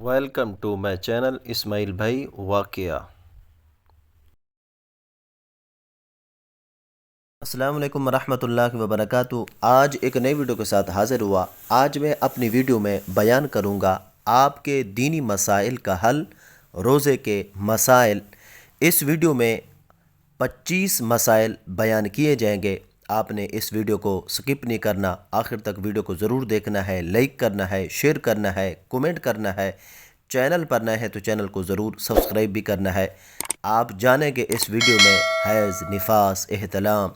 Welcome to my channel اسماعیل بھائی واقعہ۔ السلام علیکم ورحمۃ اللہ وبرکاتہ۔ آج ایک نئی ویڈیو کے ساتھ حاضر ہوا۔ آج میں اپنی ویڈیو میں بیان کروں گا آپ کے دینی مسائل کا حل، روزے کے مسائل۔ اس ویڈیو میں 25 مسائل بیان کیے جائیں گے۔ آپ نے اس ویڈیو کو سکپ نہیں کرنا، آخر تک ویڈیو کو ضرور دیکھنا ہے، لائک کرنا ہے، شیئر کرنا ہے، کومنٹ کرنا ہے۔ چینل پر نئے ہیں تو چینل کو ضرور سبسکرائب بھی کرنا ہے۔ آپ جانیں گے اس ویڈیو میں حیض، نفاس، احتلام،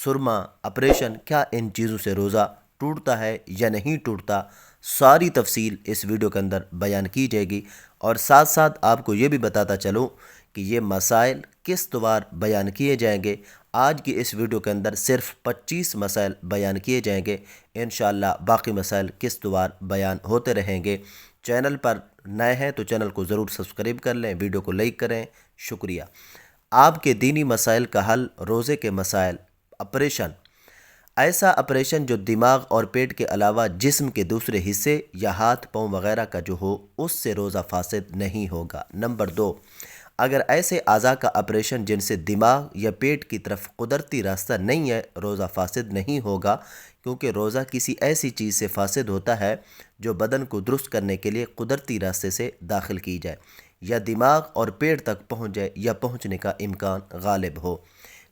سرما، آپریشن، کیا ان چیزوں سے روزہ ٹوٹتا ہے یا نہیں ٹوٹتا، ساری تفصیل اس ویڈیو کے اندر بیان کی جائے گی۔ اور ساتھ ساتھ آپ کو یہ بھی بتاتا چلوں کہ یہ مسائل کس طور بیان کیے جائیں گے۔ آج کی اس ویڈیو کے اندر صرف 25 مسائل بیان کیے جائیں گے۔ انشاءاللہ باقی مسائل کس طور بیان ہوتے رہیں گے۔ چینل پر نئے ہیں تو چینل کو ضرور سبسکرائب کر لیں، ویڈیو کو لائک کریں، شکریہ۔ آپ کے دینی مسائل کا حل، روزے کے مسائل۔ آپریشن، ایسا آپریشن جو دماغ اور پیٹ کے علاوہ جسم کے دوسرے حصے یا ہاتھ پاؤں وغیرہ کا جو ہو، اس سے روزہ فاسد نہیں ہوگا۔ نمبر 2، اگر ایسے اعضاء کا آپریشن جن سے دماغ یا پیٹ کی طرف قدرتی راستہ نہیں ہے، روزہ فاسد نہیں ہوگا، کیونکہ روزہ کسی ایسی چیز سے فاسد ہوتا ہے جو بدن کو درست کرنے کے لیے قدرتی راستے سے داخل کی جائے، یا دماغ اور پیٹ تک پہنچ جائے یا پہنچنے کا امکان غالب ہو۔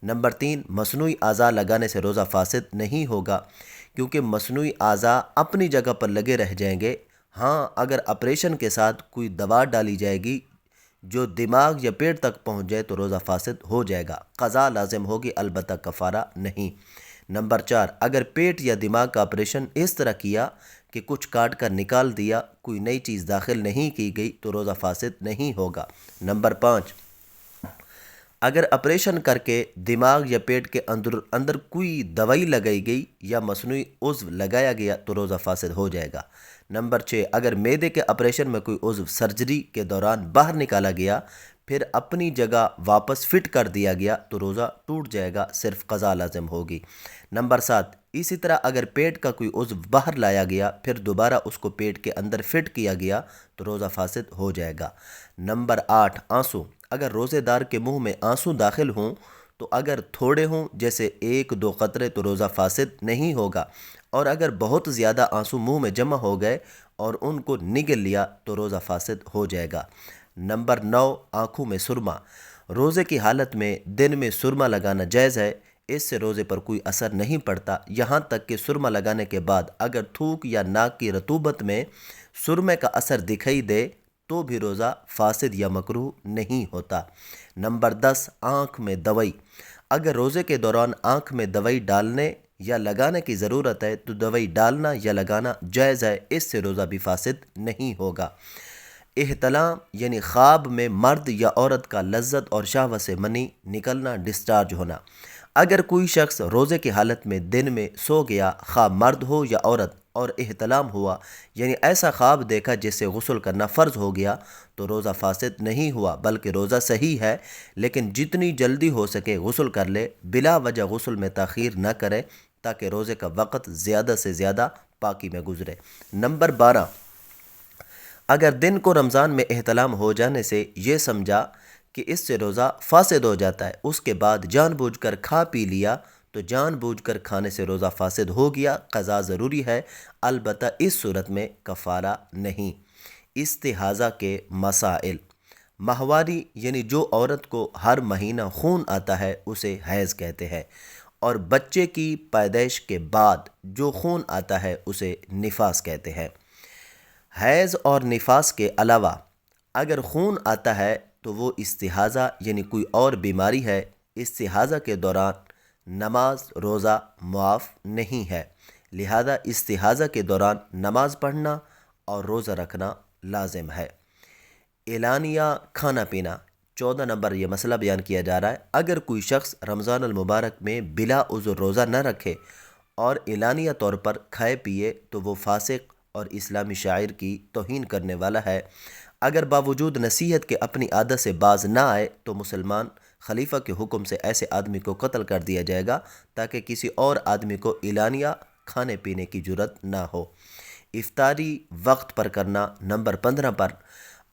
نمبر 3، مصنوعی اعضاء لگانے سے روزہ فاسد نہیں ہوگا، کیونکہ مصنوعی اعضاء اپنی جگہ پر لگے رہ جائیں گے۔ ہاں، اگر آپریشن کے ساتھ کوئی دوا ڈالی جائے گی جو دماغ یا پیٹ تک پہنچ جائے تو روزہ فاسد ہو جائے گا، قضا لازم ہوگی، البتہ کفارہ نہیں۔ نمبر 4، اگر پیٹ یا دماغ کا آپریشن اس طرح کیا کہ کچھ کاٹ کر نکال دیا، کوئی نئی چیز داخل نہیں کی گئی تو روزہ فاسد نہیں ہوگا۔ نمبر 5، اگر آپریشن کر کے دماغ یا پیٹ کے اندر کوئی دوائی لگائی گئی یا مصنوعی عضو لگایا گیا تو روزہ فاسد ہو جائے گا۔ نمبر 6، اگر معدے کے آپریشن میں کوئی عضو سرجری کے دوران باہر نکالا گیا پھر اپنی جگہ واپس فٹ کر دیا گیا تو روزہ ٹوٹ جائے گا، صرف قضا لازم ہوگی۔ نمبر 7، اسی طرح اگر پیٹ کا کوئی عضو باہر لایا گیا پھر دوبارہ اس کو پیٹ کے اندر فٹ کیا گیا تو روزہ فاسد ہو جائے گا۔ نمبر 8، آنسو، اگر روزے دار کے منہ میں آنسو داخل ہوں تو اگر تھوڑے ہوں جیسے 1-2 قطرے تو روزہ فاسد نہیں ہوگا، اور اگر بہت زیادہ آنسو منہ میں جمع ہو گئے اور ان کو نگل لیا تو روزہ فاسد ہو جائے گا۔ نمبر 9، آنکھوں میں سرما، روزے کی حالت میں دن میں سرما لگانا جائز ہے، اس سے روزے پر کوئی اثر نہیں پڑتا، یہاں تک کہ سرما لگانے کے بعد اگر تھوک یا ناک کی رطوبت میں سرمے کا اثر دکھائی دے تو بھی روزہ فاسد یا مکروہ نہیں ہوتا۔ نمبر 10، آنکھ میں دوائی، اگر روزے کے دوران آنکھ میں دوائی ڈالنے یا لگانے کی ضرورت ہے تو دوائی ڈالنا یا لگانا جائز ہے، اس سے روزہ بھی فاسد نہیں ہوگا۔ احتلام یعنی خواب میں مرد یا عورت کا لذت اور شہوت سے منی نکلنا، ڈسچارج ہونا، اگر کوئی شخص روزے کی حالت میں دن میں سو گیا، خواہ مرد ہو یا عورت، اور احتلام ہوا یعنی ایسا خواب دیکھا جس سے غسل کرنا فرض ہو گیا تو روزہ فاسد نہیں ہوا بلکہ روزہ صحیح ہے، لیکن جتنی جلدی ہو سکے غسل کر لے، بلا وجہ غسل میں تاخیر نہ کرے تاکہ روزے کا وقت زیادہ سے زیادہ پاکی میں گزرے۔ نمبر 12، اگر دن کو رمضان میں احتلام ہو جانے سے یہ سمجھا کہ اس سے روزہ فاسد ہو جاتا ہے، اس کے بعد جان بوجھ کر کھا پی لیا تو جان بوجھ کر کھانے سے روزہ فاسد ہو گیا، قضا ضروری ہے، البتہ اس صورت میں کفارہ نہیں۔ استحاضہ کے مسائل، ماہواری یعنی جو عورت کو ہر مہینہ خون آتا ہے اسے حیض کہتے ہیں، اور بچے کی پیدائش کے بعد جو خون آتا ہے اسے نفاس کہتے ہیں۔ حیض اور نفاس کے علاوہ اگر خون آتا ہے تو وہ استحاضہ یعنی کوئی اور بیماری ہے، استحاضہ کے دوران نماز روزہ معاف نہیں ہے، لہذا استحاضہ کے دوران نماز پڑھنا اور روزہ رکھنا لازم ہے۔ اعلانیہ کھانا پینا، 14 نمبر یہ مسئلہ بیان کیا جا رہا ہے، اگر کوئی شخص رمضان المبارک میں بلا عذر روزہ نہ رکھے اور اعلانیہ طور پر کھائے پیے تو وہ فاسق اور اسلامی شاعر کی توہین کرنے والا ہے۔ اگر باوجود نصیحت کے اپنی عادت سے باز نہ آئے تو مسلمان خلیفہ کے حکم سے ایسے آدمی کو قتل کر دیا جائے گا تاکہ کسی اور آدمی کو اعلانیہ کھانے پینے کی جرت نہ ہو۔ افطاری وقت پر کرنا۔ نمبر 15 پر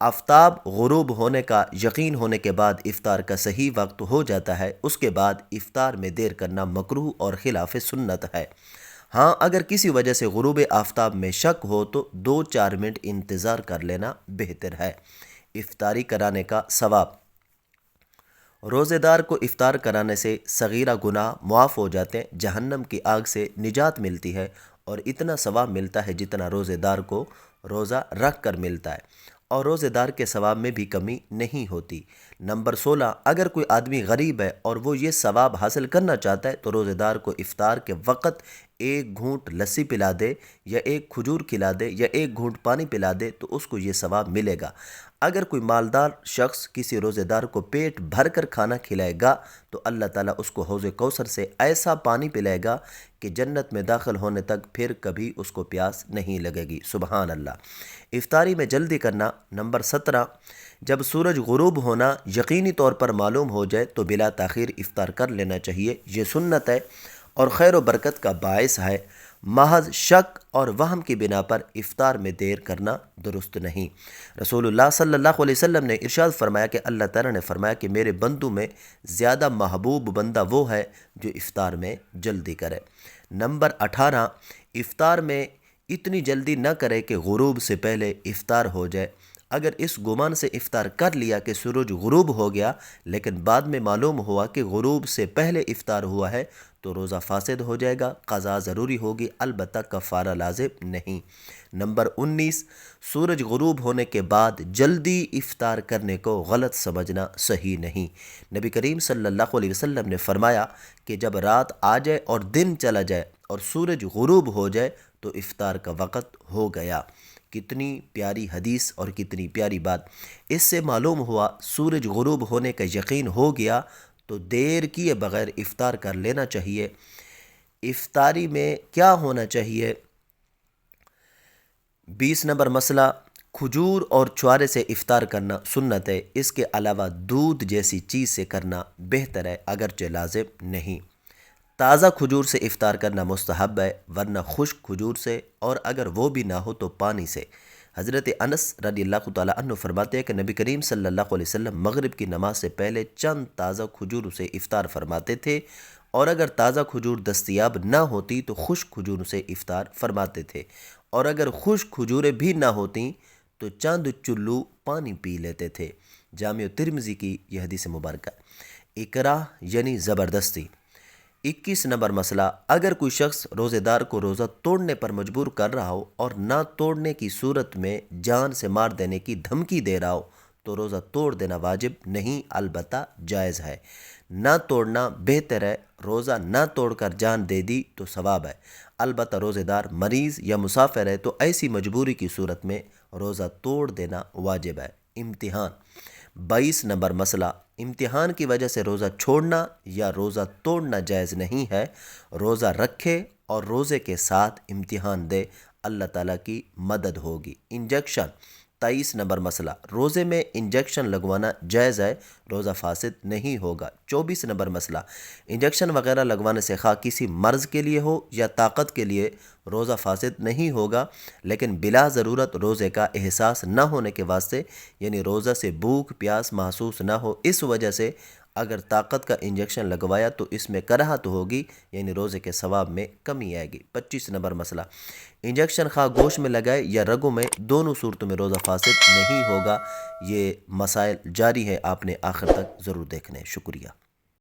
آفتاب غروب ہونے کا یقین ہونے کے بعد افطار کا صحیح وقت ہو جاتا ہے، اس کے بعد افطار میں دیر کرنا مکروہ اور خلاف سنت ہے۔ ہاں، اگر کسی وجہ سے غروب آفتاب میں شک ہو تو 2-4 منٹ انتظار کر لینا بہتر ہے۔ افطاری کرانے کا ثواب۔ روزے دار کو افطار کرانے سے صغیرہ گناہ معاف ہو جاتے ہیں، جہنم کی آگ سے نجات ملتی ہے اور اتنا ثواب ملتا ہے جتنا روزے دار کو روزہ رکھ کر ملتا ہے، اور روزے دار کے ثواب میں بھی کمی نہیں ہوتی۔ نمبر 16، اگر کوئی آدمی غریب ہے اور وہ یہ ثواب حاصل کرنا چاہتا ہے تو روزے دار کو افطار کے وقت 1 گھونٹ لسی پلا دے یا 1 کھجور کھلا دے یا 1 گھونٹ پانی پلا دے تو اس کو یہ ثواب ملے گا۔ اگر کوئی مالدار شخص کسی روزے دار کو پیٹ بھر کر کھانا کھلائے گا تو اللہ تعالیٰ اس کو حوض کوثر سے ایسا پانی پلائے گا کہ جنت میں داخل ہونے تک پھر کبھی اس کو پیاس نہیں لگے گی۔ سبحان اللہ۔ افطاری میں جلدی کرنا۔ نمبر 17، جب سورج غروب ہونا یقینی طور پر معلوم ہو جائے تو بلا تاخیر افطار کر لینا چاہیے، یہ سنت ہے اور خیر و برکت کا باعث ہے۔ محض شک اور وہم کی بنا پر افطار میں دیر کرنا درست نہیں۔ رسول اللہ صلی اللہ علیہ وسلم نے ارشاد فرمایا کہ اللہ تعالیٰ نے فرمایا کہ میرے بندوں میں زیادہ محبوب بندہ وہ ہے جو افطار میں جلدی کرے۔ نمبر 18، افطار میں اتنی جلدی نہ کرے کہ غروب سے پہلے افطار ہو جائے۔ اگر اس گمان سے افطار کر لیا کہ سورج غروب ہو گیا لیکن بعد میں معلوم ہوا کہ غروب سے پہلے افطار ہوا ہے تو روزہ فاسد ہو جائے گا، قضا ضروری ہوگی، البتہ کفارہ لازم نہیں۔ نمبر 19، سورج غروب ہونے کے بعد جلدی افطار کرنے کو غلط سمجھنا صحیح نہیں۔ نبی کریم صلی اللہ علیہ وسلم نے فرمایا کہ جب رات آ جائے اور دن چلا جائے اور سورج غروب ہو جائے تو افطار کا وقت ہو گیا۔ کتنی پیاری حدیث اور کتنی پیاری بات۔ اس سے معلوم ہوا سورج غروب ہونے کا یقین ہو گیا تو دیر کیے بغیر افطار کر لینا چاہیے۔ افطاری میں کیا ہونا چاہیے؟ 20 نمبر مسئلہ، کھجور اور چھوارے سے افطار کرنا سنت ہے، اس کے علاوہ دودھ جیسی چیز سے کرنا بہتر ہے اگرچہ لازم نہیں۔ تازہ کھجور سے افطار کرنا مستحب ہے ورنہ خشک کھجور سے، اور اگر وہ بھی نہ ہو تو پانی سے۔ حضرت انس رضی اللہ تعالیٰ عنہ فرماتے ہیں کہ نبی کریم صلی اللہ علیہ وسلم مغرب کی نماز سے پہلے چند تازہ کھجور سے افطار فرماتے تھے، اور اگر تازہ کھجور دستیاب نہ ہوتی تو خشک کھجور سے افطار فرماتے تھے، اور اگر خشک کھجوریں بھی نہ ہوتیں تو چند چلو پانی پی لیتے تھے۔ جامع ترمذی کی یہ حدیث مبارکہ۔ اکراہ یعنی زبردستی۔ 21 نمبر مسئلہ، اگر کوئی شخص روزے دار کو روزہ توڑنے پر مجبور کر رہا ہو اور نہ توڑنے کی صورت میں جان سے مار دینے کی دھمکی دے رہا ہو تو روزہ توڑ دینا واجب نہیں، البتہ جائز ہے۔ نہ توڑنا بہتر ہے، روزہ نہ توڑ کر جان دے دی تو ثواب ہے، البتہ روزے دار مریض یا مسافر ہے تو ایسی مجبوری کی صورت میں روزہ توڑ دینا واجب ہے۔ امتحان۔ 22 نمبر مسئلہ، امتحان کی وجہ سے روزہ چھوڑنا یا روزہ توڑنا جائز نہیں ہے۔ روزہ رکھے اور روزے کے ساتھ امتحان دے، اللہ تعالیٰ کی مدد ہوگی۔ انجیکشن۔ 23 نمبر مسئلہ، روزے میں انجیکشن لگوانا جائز ہے، روزہ فاسد نہیں ہوگا۔ 24 نمبر مسئلہ، انجیکشن وغیرہ لگوانے سے خواہ کسی مرض کے لیے ہو یا طاقت کے لیے روزہ فاسد نہیں ہوگا، لیکن بلا ضرورت روزے کا احساس نہ ہونے کے واسطے، یعنی روزہ سے بھوک پیاس محسوس نہ ہو، اس وجہ سے اگر طاقت کا انجیکشن لگوایا تو اس میں کراہت ہوگی، یعنی روزے کے ثواب میں کمی آئے گی۔ 25 نمبر مسئلہ، انجیکشن خواہ گوشت میں لگائے یا رگوں میں، دونوں صورتوں میں روزہ فاسد نہیں ہوگا۔ یہ مسائل جاری ہیں، آپ نے آخر تک ضرور دیکھنے۔ شکریہ۔